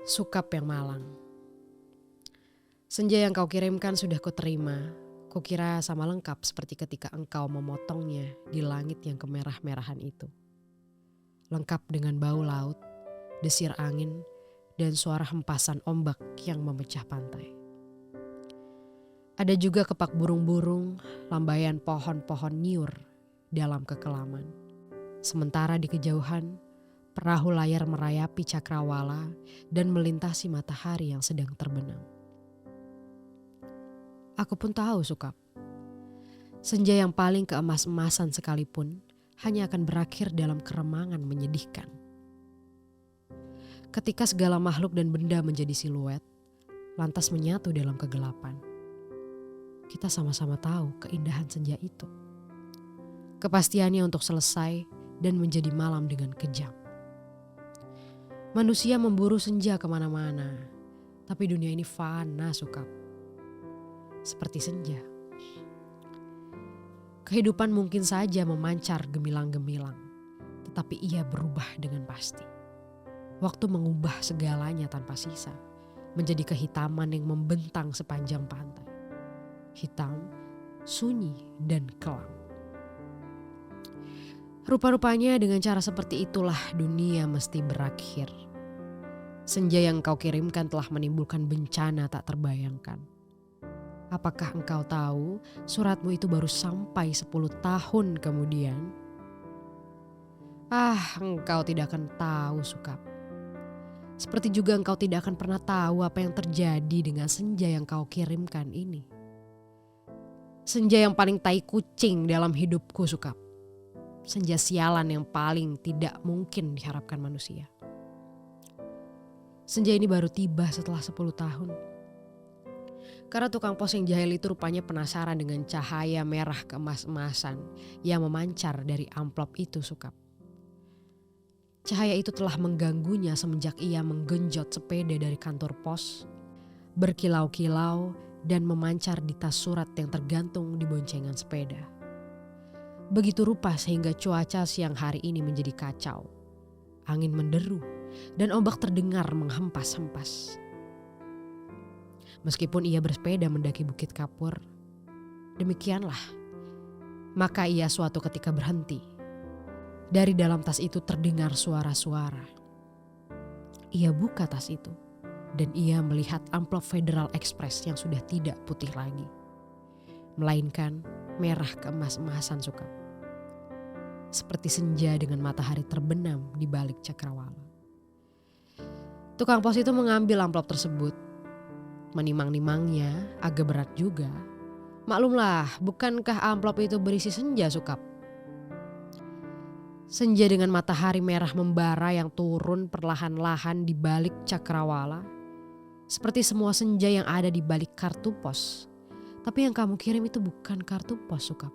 Sukap yang malang. Senja yang kau kirimkan sudah kuterima. Kukira sama lengkap seperti ketika engkau memotongnya di langit yang kemerah-merahan itu. Lengkap dengan bau laut, desir angin, dan suara hempasan ombak yang memecah pantai. Ada juga kepak burung-burung, lambaian pohon-pohon nyiur dalam kekelaman. Sementara di kejauhan, perahu layar merayapi cakrawala dan melintasi matahari yang sedang terbenam. Aku pun tahu Sukap. Senja yang paling keemas-emasan sekalipun hanya akan berakhir dalam keremangan menyedihkan. Ketika segala makhluk dan benda menjadi siluet, lantas menyatu dalam kegelapan. Kita sama-sama tahu keindahan senja itu. Kepastiannya untuk selesai dan menjadi malam dengan kejam. Manusia memburu senja kemana-mana, tapi dunia ini fana Sukap. Seperti senja. Kehidupan mungkin saja memancar gemilang-gemilang, tetapi ia berubah dengan pasti. Waktu mengubah segalanya tanpa sisa, menjadi kehitaman yang membentang sepanjang pantai. Hitam, sunyi, dan kelam. Rupa-rupanya dengan cara seperti itulah dunia mesti berakhir. Senja yang kau kirimkan telah menimbulkan bencana tak terbayangkan. Apakah engkau tahu suratmu itu baru sampai 10 tahun kemudian? Engkau tidak akan tahu Sukap. Seperti juga engkau tidak akan pernah tahu apa yang terjadi dengan senja yang kau kirimkan ini. Senja yang paling tai kucing dalam hidupku Sukap. Senja sialan yang paling tidak mungkin diharapkan manusia. Senja ini baru tiba setelah 10 tahun. Karena tukang pos yang jahil itu rupanya penasaran dengan cahaya merah keemas-emasan yang memancar dari amplop itu Sukap. Cahaya itu telah mengganggunya semenjak ia menggenjot sepeda dari kantor pos, berkilau-kilau dan memancar di tas surat yang tergantung di boncengan sepeda. Begitu rupa sehingga cuaca siang hari ini menjadi kacau. Angin menderu dan ombak terdengar menghempas-hempas. Meskipun ia bersepeda mendaki Bukit Kapur, demikianlah. Maka ia suatu ketika berhenti. Dari dalam tas itu terdengar suara-suara. Ia buka tas itu dan ia melihat amplop Federal Express yang sudah tidak putih lagi, melainkan merah keemas-emasan Sukap. Seperti senja dengan matahari terbenam di balik cakrawala. Tukang pos itu mengambil amplop tersebut. Menimang-nimangnya agak berat juga. Maklumlah, bukankah amplop itu berisi senja Sukap? Senja dengan matahari merah membara yang turun perlahan-lahan di balik cakrawala. Seperti semua senja yang ada di balik kartu pos. Tapi yang kamu kirim itu bukan kartu pos Sukap.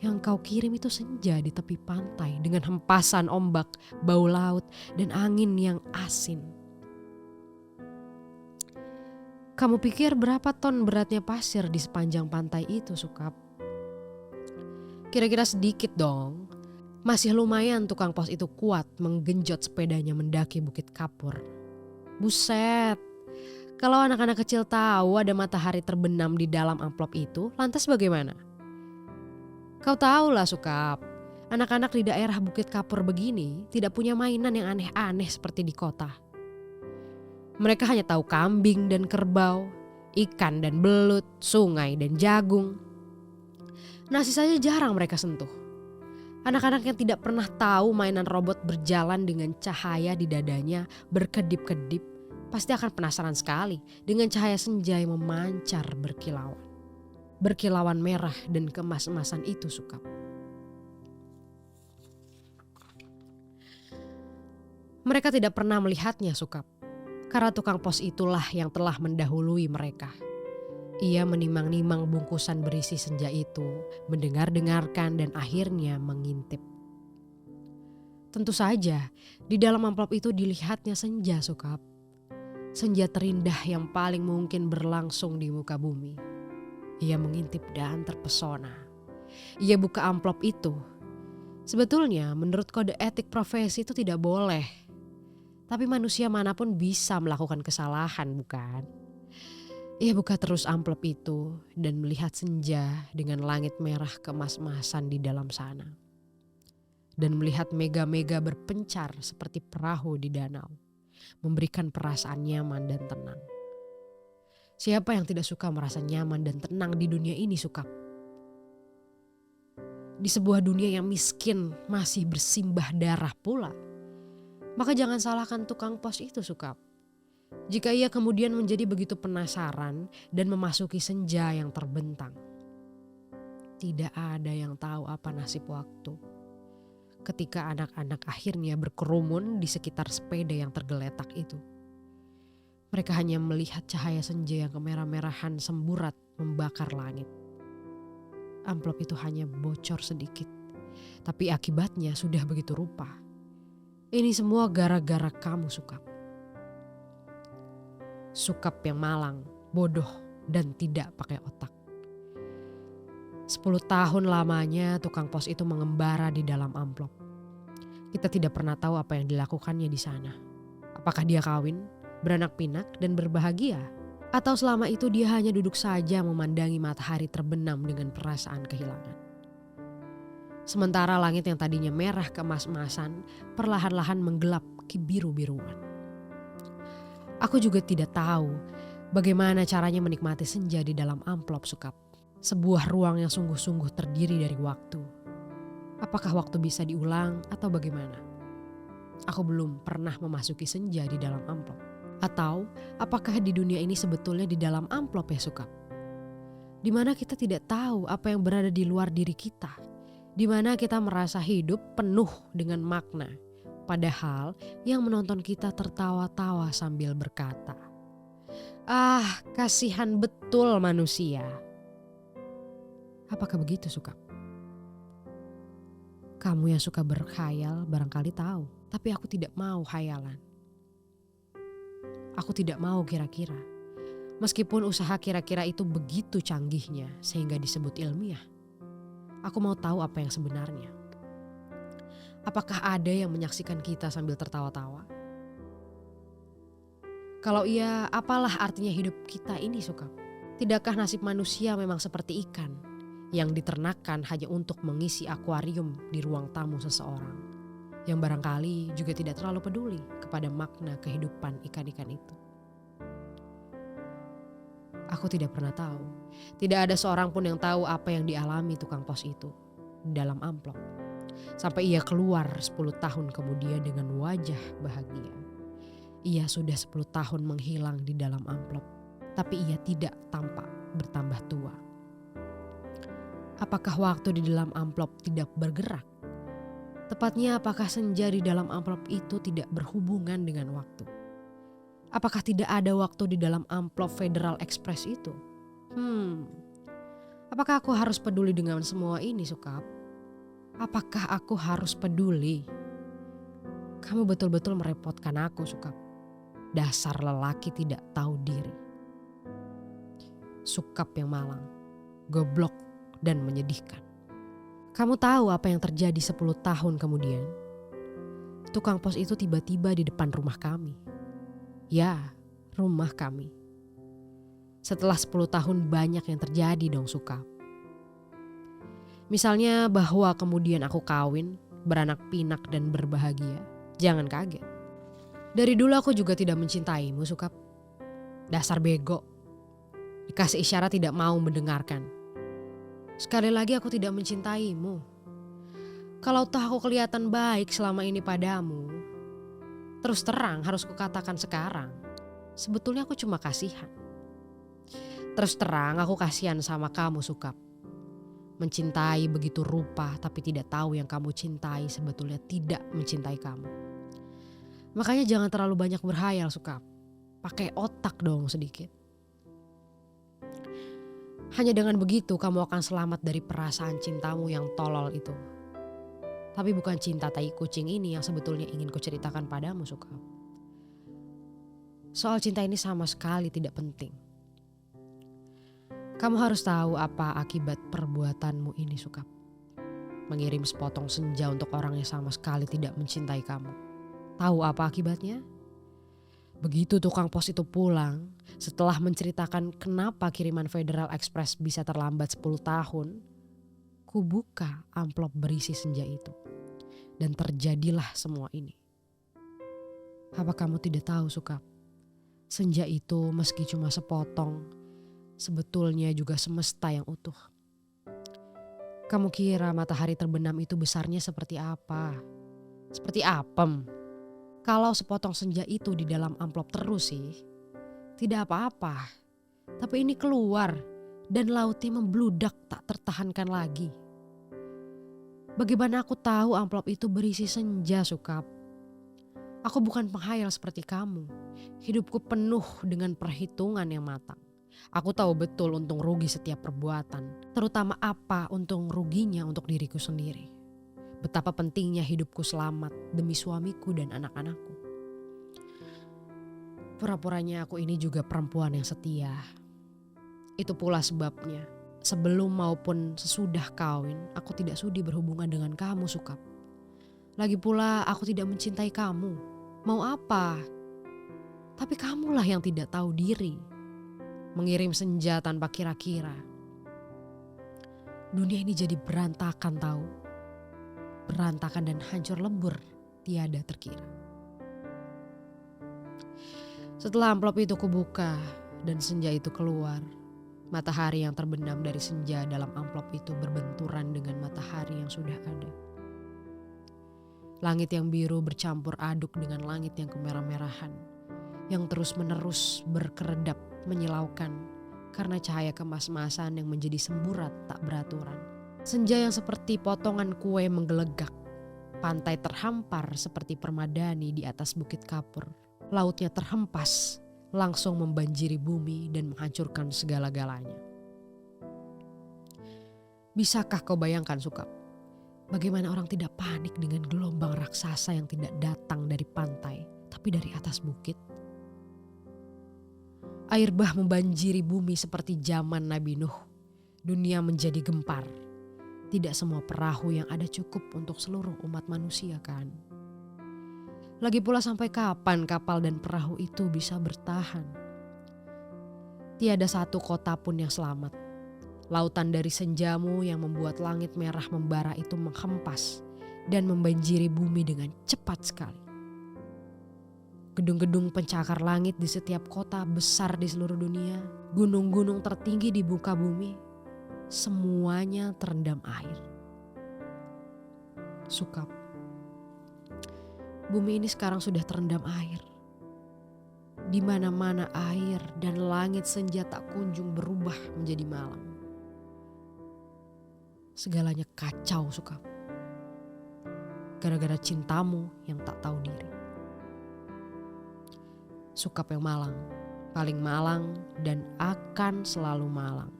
Yang kau kirim itu senja di tepi pantai dengan hempasan ombak, bau laut, dan angin yang asin. Kamu pikir berapa ton beratnya pasir di sepanjang pantai itu Sukap? Kira-kira sedikit dong. Masih lumayan tukang pos itu kuat menggenjot sepedanya mendaki Bukit Kapur. Buset, kalau anak-anak kecil tahu ada matahari terbenam di dalam amplop itu, lantas bagaimana? Kau tahulah Sukap, anak-anak di daerah Bukit Kapur begini tidak punya mainan yang aneh-aneh seperti di kota. Mereka hanya tahu kambing dan kerbau, ikan dan belut, sungai dan jagung. Nasi saja jarang mereka sentuh. Anak-anak yang tidak pernah tahu mainan robot berjalan dengan cahaya di dadanya berkedip-kedip pasti akan penasaran sekali dengan cahaya senja yang memancar berkilauan. Berkilauan merah dan keemas-emasan itu Sukap. Mereka tidak pernah melihatnya Sukap. Karena tukang pos itulah yang telah mendahului mereka. Ia menimang-nimang bungkusan berisi senja itu, mendengar-dengarkan dan akhirnya mengintip. Tentu saja, di dalam amplop itu dilihatnya senja Sukap. Senja terindah yang paling mungkin berlangsung di muka bumi. Ia mengintip dan terpesona. Ia buka amplop itu. Sebetulnya menurut kode etik profesi itu tidak boleh. Tapi manusia manapun bisa melakukan kesalahan, bukan? Ia buka terus amplop itu dan melihat senja dengan langit merah kemas-masan di dalam sana. Dan melihat mega-mega berpencar seperti perahu di danau, memberikan perasaan nyaman dan tenang. Siapa yang tidak suka merasa nyaman dan tenang di dunia ini, Sukap? Di sebuah dunia yang miskin masih bersimbah darah pula. Maka jangan salahkan tukang pos itu, Sukap. Jika ia kemudian menjadi begitu penasaran dan memasuki senja yang terbentang. Tidak ada yang tahu apa nasib waktu. Ketika anak-anak akhirnya berkerumun di sekitar sepeda yang tergeletak itu. Mereka hanya melihat cahaya senja yang kemerah-merahan semburat membakar langit. Amplop itu hanya bocor sedikit, tapi akibatnya sudah begitu rupa. Ini semua gara-gara kamu, Sukap. Sukap yang malang, bodoh, dan tidak pakai otak. 10 tahun lamanya tukang pos itu mengembara di dalam amplop. Kita tidak pernah tahu apa yang dilakukannya di sana. Apakah dia kawin, beranak pinak, dan berbahagia? Atau selama itu dia hanya duduk saja memandangi matahari terbenam dengan perasaan kehilangan. Sementara langit yang tadinya merah keemas-emasan perlahan-lahan menggelap kebiru-biruan. Aku juga tidak tahu bagaimana caranya menikmati senja di dalam amplop, Sukap. Sebuah ruang yang sungguh-sungguh terdiri dari waktu. Apakah waktu bisa diulang atau bagaimana? Aku belum pernah memasuki senja di dalam amplop. Atau apakah di dunia ini sebetulnya di dalam amplop ya, Sukap? Di mana kita tidak tahu apa yang berada di luar diri kita. Di mana kita merasa hidup penuh dengan makna. Padahal yang menonton kita tertawa-tawa sambil berkata, "Ah, kasihan betul manusia." Apakah begitu, Sukap? Kamu yang suka berkhayal barangkali tahu, tapi aku tidak mau khayalan. Aku tidak mau kira-kira. Meskipun usaha kira-kira itu begitu canggihnya sehingga disebut ilmiah. Aku mau tahu apa yang sebenarnya. Apakah ada yang menyaksikan kita sambil tertawa-tawa? Kalau iya, apalah artinya hidup kita ini, Sukap? Tidakkah nasib manusia memang seperti ikan yang diternakan hanya untuk mengisi akuarium di ruang tamu seseorang, yang barangkali juga tidak terlalu peduli kepada makna kehidupan ikan-ikan itu? Aku tidak pernah tahu. Tidak ada seorang pun yang tahu apa yang dialami tukang pos itu di dalam amplop. Sampai ia keluar 10 tahun kemudian dengan wajah bahagia. Ia sudah 10 tahun menghilang di dalam amplop, tapi ia tidak tampak bertambah tua. Apakah waktu di dalam amplop tidak bergerak? Tepatnya apakah senja di dalam amplop itu tidak berhubungan dengan waktu? Apakah tidak ada waktu di dalam amplop Federal Express itu? Apakah aku harus peduli dengan semua ini, Sukap? Apakah aku harus peduli? Kamu betul-betul merepotkan aku, Sukap. Dasar lelaki tidak tahu diri. Sukap yang malang, goblok dan menyedihkan. Kamu tahu apa yang terjadi 10 tahun kemudian? Tukang pos itu tiba-tiba di depan rumah kami. Ya, rumah kami. Setelah 10 tahun banyak yang terjadi dong, Sukap. Misalnya bahwa kemudian aku kawin, beranak pinak dan berbahagia. Jangan kaget. Dari dulu aku juga tidak mencintaimu, Sukap. Dasar bego. Dikasih isyarat tidak mau mendengarkan. Sekali lagi aku tidak mencintaimu. Kalau toh aku kelihatan baik selama ini padamu, terus terang harus kukatakan sekarang, sebetulnya aku cuma kasihan. Terus terang aku kasihan sama kamu, Sukap. Mencintai begitu rupa tapi tidak tahu yang kamu cintai sebetulnya tidak mencintai kamu. Makanya jangan terlalu banyak berhayal, Sukap. Pakai otak dong sedikit. Hanya dengan begitu kamu akan selamat dari perasaan cintamu yang tolol itu. Tapi bukan cinta tai kucing ini yang sebetulnya ingin kuceritakan padamu, Sukap. Soal cinta ini sama sekali tidak penting. Kamu harus tahu apa akibat perbuatanmu ini, Sukap. Mengirim sepotong senja untuk orang yang sama sekali tidak mencintai kamu. Tahu apa akibatnya? Begitu tukang pos itu pulang, setelah menceritakan kenapa kiriman Federal Express bisa terlambat 10 tahun, ku buka amplop berisi senja itu. Dan terjadilah semua ini. Apa kamu tidak tahu, Sukap? Senja itu meski cuma sepotong, sebetulnya juga semesta yang utuh. Kamu kira matahari terbenam itu besarnya seperti apa? Seperti apem. Kalau sepotong senja itu di dalam amplop terus sih, tidak apa-apa. Tapi ini keluar dan lautnya membludak tak tertahankan lagi. Bagaimana aku tahu amplop itu berisi senja, Sukap? Aku bukan penghayal seperti kamu. Hidupku penuh dengan perhitungan yang matang. Aku tahu betul untung rugi setiap perbuatan, terutama apa untung ruginya untuk diriku sendiri. Betapa pentingnya hidupku selamat demi suamiku dan anak-anakku. Pura-puranya aku ini juga perempuan yang setia. Itu pula sebabnya, sebelum maupun sesudah kawin, aku tidak sudi berhubungan dengan kamu, Sukap. Lagi pula aku tidak mencintai kamu. Mau apa? Tapi kamulah yang tidak tahu diri. Mengirim senja tanpa kira-kira. Dunia ini jadi berantakan tahu. Berantakan dan hancur lebur, tiada terkira. Setelah amplop itu kubuka dan senja itu keluar, matahari yang terbenam dari senja dalam amplop itu berbenturan dengan matahari yang sudah ada. Langit yang biru bercampur aduk dengan langit yang kemerah-merahan, yang terus-menerus berkeredap menyilaukan karena cahaya kemas-masan yang menjadi semburat tak beraturan. Senja yang seperti potongan kue menggelegak, pantai terhampar seperti permadani di atas bukit kapur. Lautnya terhempas, langsung membanjiri bumi dan menghancurkan segala-galanya. Bisakah kau bayangkan, Sukap? Bagaimana orang tidak panik dengan gelombang raksasa yang tidak datang dari pantai, tapi dari atas bukit? Air bah membanjiri bumi seperti zaman Nabi Nuh. Dunia menjadi gempar. Tidak semua perahu yang ada cukup untuk seluruh umat manusia kan? Lagi pula sampai kapan kapal dan perahu itu bisa bertahan? Tiada satu kota pun yang selamat. Lautan dari senjamu yang membuat langit merah membara itu menghempas dan membanjiri bumi dengan cepat sekali. Gedung-gedung pencakar langit di setiap kota besar di seluruh dunia, gunung-gunung tertinggi di muka bumi, semuanya terendam air. Sukap, bumi ini sekarang sudah terendam air. Di mana-mana air dan langit senja tak kunjung berubah menjadi malam. Segalanya kacau, Sukap. Gara-gara cintamu yang tak tahu diri. Sukap yang malang, paling malang dan akan selalu malang.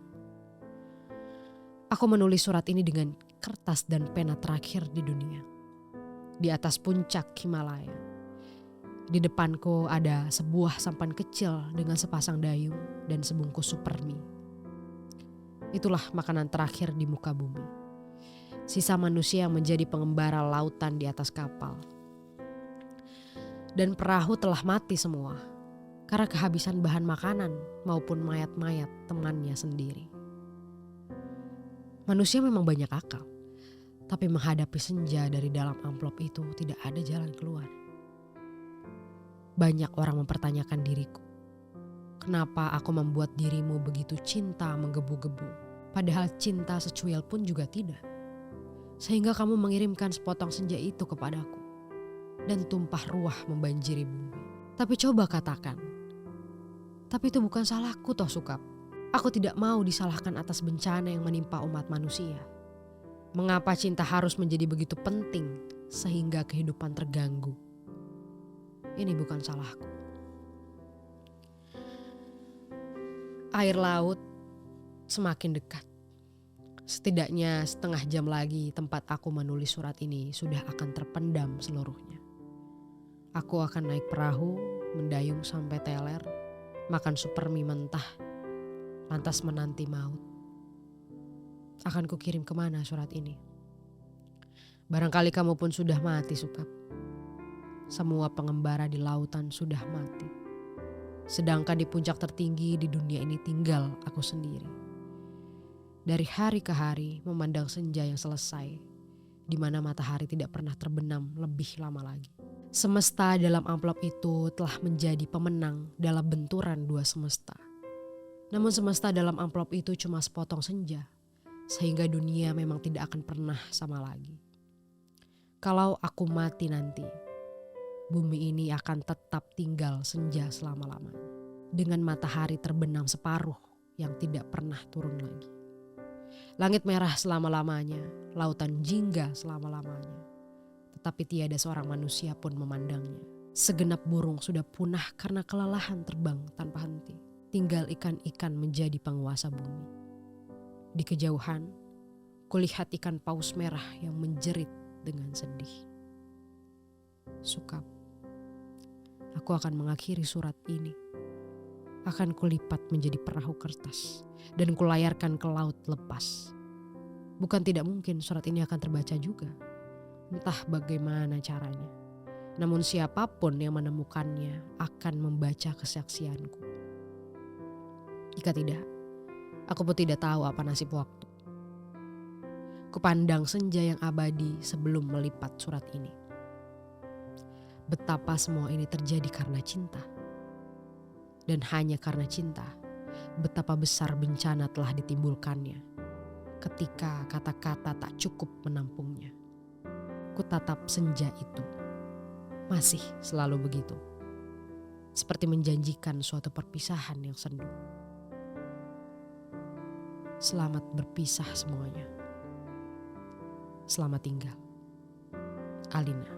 Aku menulis surat ini dengan kertas dan pena terakhir di dunia. Di atas puncak Himalaya. Di depanku ada sebuah sampan kecil dengan sepasang dayung dan sebungkus supermi. Itulah makanan terakhir di muka bumi. Sisa manusia yang menjadi pengembara lautan di atas kapal. Dan perahu telah mati semua karena kehabisan bahan makanan maupun mayat-mayat temannya sendiri. Manusia memang banyak akal, tapi menghadapi senja dari dalam amplop itu tidak ada jalan keluar. Banyak orang mempertanyakan diriku. Kenapa aku membuat dirimu begitu cinta menggebu-gebu, padahal cinta secuil pun juga tidak. Sehingga kamu mengirimkan sepotong senja itu kepadaku dan tumpah ruah membanjiri bumi. Tapi coba katakan, tapi itu bukan salahku toh, Sukap. Aku tidak mau disalahkan atas bencana yang menimpa umat manusia. Mengapa cinta harus menjadi begitu penting sehingga kehidupan terganggu? Ini bukan salahku. Air laut semakin dekat. Setidaknya setengah jam lagi tempat aku menulis surat ini sudah akan terpendam seluruhnya. Aku akan naik perahu, mendayung sampai teler, makan supermi mentah, lantas menanti maut. Akan kukirim kemana surat ini? Barangkali kamu pun sudah mati, Sukap. Semua pengembara di lautan sudah mati. Sedangkan di puncak tertinggi di dunia ini tinggal aku sendiri. Dari hari ke hari memandang senja yang selesai, di mana matahari tidak pernah terbenam lebih lama lagi. Semesta dalam amplop itu telah menjadi pemenang dalam benturan dua semesta. Namun semesta dalam amplop itu cuma sepotong senja, sehingga dunia memang tidak akan pernah sama lagi. Kalau aku mati nanti, bumi ini akan tetap tinggal senja selama-lamanya. Dengan matahari terbenam separuh yang tidak pernah turun lagi. Langit merah selama-lamanya, lautan jingga selama-lamanya. Tetapi tiada seorang manusia pun memandangnya. Segenap burung sudah punah karena kelelahan terbang tanpa henti. Tinggal ikan-ikan menjadi penguasa bumi. Di kejauhan, kulihat ikan paus merah yang menjerit dengan sedih. Sukap, aku akan mengakhiri surat ini. Akan kulipat menjadi perahu kertas dan kulayarkan ke laut lepas. Bukan tidak mungkin surat ini akan terbaca juga. Entah bagaimana caranya. Namun siapapun yang menemukannya akan membaca kesaksianku. Jika tidak, aku pun tidak tahu apa nasib waktu. Kupandang senja yang abadi sebelum melipat surat ini. Betapa semua ini terjadi karena cinta. Dan hanya karena cinta, betapa besar bencana telah ditimbulkannya. Ketika kata-kata tak cukup menampungnya. Kutatap senja itu. Masih selalu begitu. Seperti menjanjikan suatu perpisahan yang sendu. Selamat berpisah semuanya. Selamat tinggal. Alina.